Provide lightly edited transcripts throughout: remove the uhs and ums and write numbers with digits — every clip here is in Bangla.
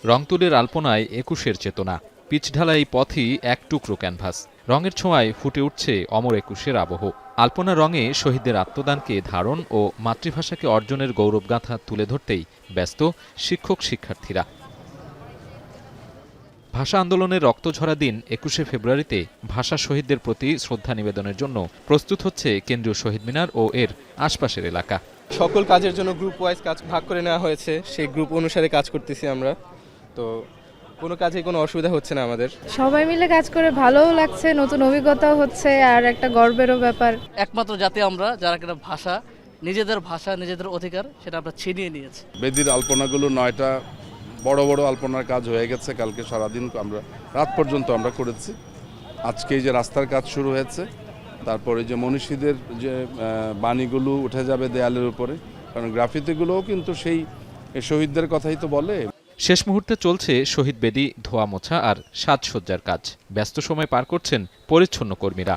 রংতুলির আলপনায় ২১-এর চেতনা, পিচঢালা এই পথই এক টুকরো ক্যানভাস। রঙের ছোঁয়ায় ফুটে উঠছে অমর ২১-এর আবহ। আলপনা রঙে শহীদদের আত্মদানকে ধারণ ও মাতৃভাষাকে অর্জনের গৌরবগাথা তুলে ধরতেই ব্যস্ত শিক্ষক শিক্ষার্থীরা। ভাষা আন্দোলনের রক্তঝরা দিন ২১শে ফেব্রুয়ারিতে ভাষা শহীদদের প্রতি শ্রদ্ধা নিবেদনের জন্য প্রস্তুত হচ্ছে কেন্দ্রীয় শহীদ মিনার ও এর আশপাশের এলাকা। সকল কাজের জন্য গ্রুপ ওয়াইজ কাজ ভাগ করে নেওয়া হয়েছে, সেই গ্রুপ অনুসারে কাজ করতেছি আমরা। তো কোনো কাজে কোনো অসুবিধা হচ্ছে না আমাদের। সবাই মিলে কাজ করে ভালোও লাগছে, নতুন অভিজ্ঞতাও হচ্ছে আর একটা গর্বেরও ব্যাপার। একমাত্র জাতি আমরা যারা কিনা ভাষা, নিজেদের অধিকার সেটা আমরা ছিনিয়ে নিয়েছি। বেদির আলপনাগুলো 9টা বড় বড় আলপনার কাজ হয়ে গেছে। কালকে সারাদিন আমরা রাত পর্যন্ত আমরা করেছি। আজকে যে রাস্তার কাজ শুরু হয়েছে, তারপরে যে মনীষীদের যে বাণীগুলো উঠে যাবে দেয়ালের উপরে, কারণ গ্রাফিতিগুলোও কিন্তু সেই শহীদদের কথাই তো বলে। শেষ মুহূর্তে চলছে শহীদ বেদি ধোয়া মোছা আর সাজসজ্জার কাজ। ব্যস্ত সময় পার করছেন পরিচ্ছন্ন কর্মীরা।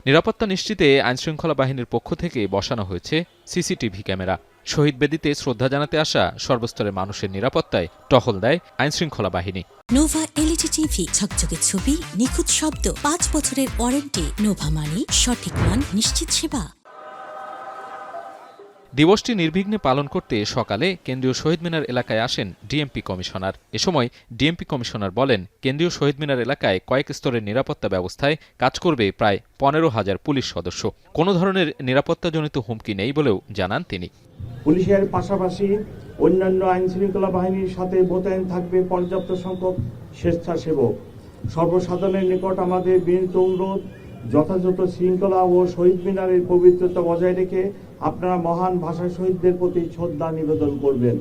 নিরাপত্তা নিশ্চিতে আইনশৃঙ্খলা বাহিনীর পক্ষ থেকে বসানো হয়েছে সিসিটিভি ক্যামেরা। শহীদ বেদিতে শ্রদ্ধা জানাতে আসা সর্বস্তরের মানুষের নিরাপত্তায় টহল দেয় আইনশৃঙ্খলা বাহিনী। নোভা এলইডি টিভি, ঝকঝকে ছবি, নিখুঁত শব্দ, 5 বছরের ওয়ারেন্টি। নোভা মানে সঠিক মান, নিশ্চিত সেবা। দিবসটি নির্বিঘ্নে পালন করতে সকালে কেন্দ্রীয় শহীদ মিনার এলাকায় আসেন ডিএমপি কমিশনার। এ সময় ডিএমপি কমিশনার বলেন, কেন্দ্রীয় শহীদ মিনার এলাকায় কয়েক স্তরের নিরাপত্তা ব্যবস্থায় কাজ করবে প্রায় 15,000 পুলিশ সদস্য। কোনো ধরনের নিরাপত্তাজনিত হুমকি নেই বলেও জানান তিনি। পুলিশের পাশাপাশি অন্যান্য আইনশৃঙ্খলা বাহিনীর সাথে মোতায়েন থাকবে পর্যাপ্ত সংখ্যক স্বেচ্ছাসেবক। সর্বসাধারণের নিকট আমাদের বিনীত অনুরোধ, যথাযথ শৃঙ্খলা ও শহীদ মিনারের পবিত্রতা বজায় রেখে আপনারা মহান ভাষা শহীদদের প্রতি শ্রদ্ধা নিবেদন করবেন।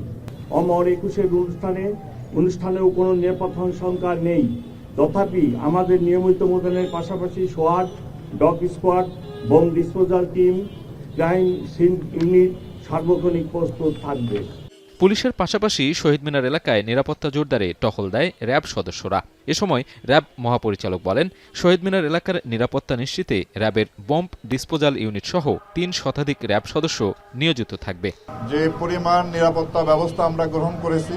অমর ২১-এর অনুষ্ঠানেও কোনো নিরাপত্তা শঙ্কা নেই। তথাপি আমাদের নিয়মিত মোতায়েনের পাশাপাশি সোয়াট, dog squad, bomb disposal team, crime scene unit সার্বক্ষণিক প্রস্তুত থাকবে। পুলিশের পাশাপাশি শহীদ মিনার এলাকায় নিরাপত্তা জোরদারে টহল দেয় র্যাব সদস্যরা। এ সময় র্যাব মহাপরিচালক বলেন, শহীদ মিনার এলাকার নিরাপত্তা নিশ্চিতে র্যাবের বোম ডিসপোজাল ইউনিট সহ 3 শতাধিক র্যাব সদস্য নিয়োজিত থাকবে। যে পরিমাণ নিরাপত্তা ব্যবস্থা আমরা গ্রহণ করেছি,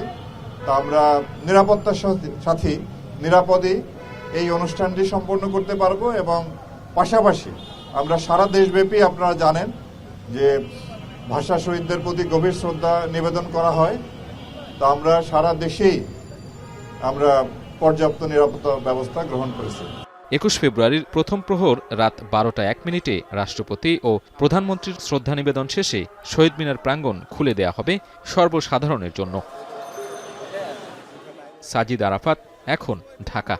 তা আমরা নিরাপত্তার সাথে নিরাপদেই এই অনুষ্ঠানটি সম্পন্ন করতে পারবো। এবং পাশাপাশি আমরা সারা দেশব্যাপী, আপনারা জানেন যে ভাষা শহীদদের প্রতি গভীর শ্রদ্ধা নিবেদন করা হয়, তা আমরা সারা দেশেই আমরা পর্যাপ্ত নিরাপত্তা ব্যবস্থা গ্রহণ করেছি। ২১ ফেব্রুয়ারির প্রথম প্রহর রাত 12টা 1 মিনিটে রাষ্ট্রপতি ও প্রধানমন্ত্রীর শ্রদ্ধা নিবেদন শেষে শহীদ মিনার প্রাঙ্গণ খুলে দেয়া হবে সর্বসাধারণের জন্য। সাজিদ আরাফাত, এখন, ঢাকা।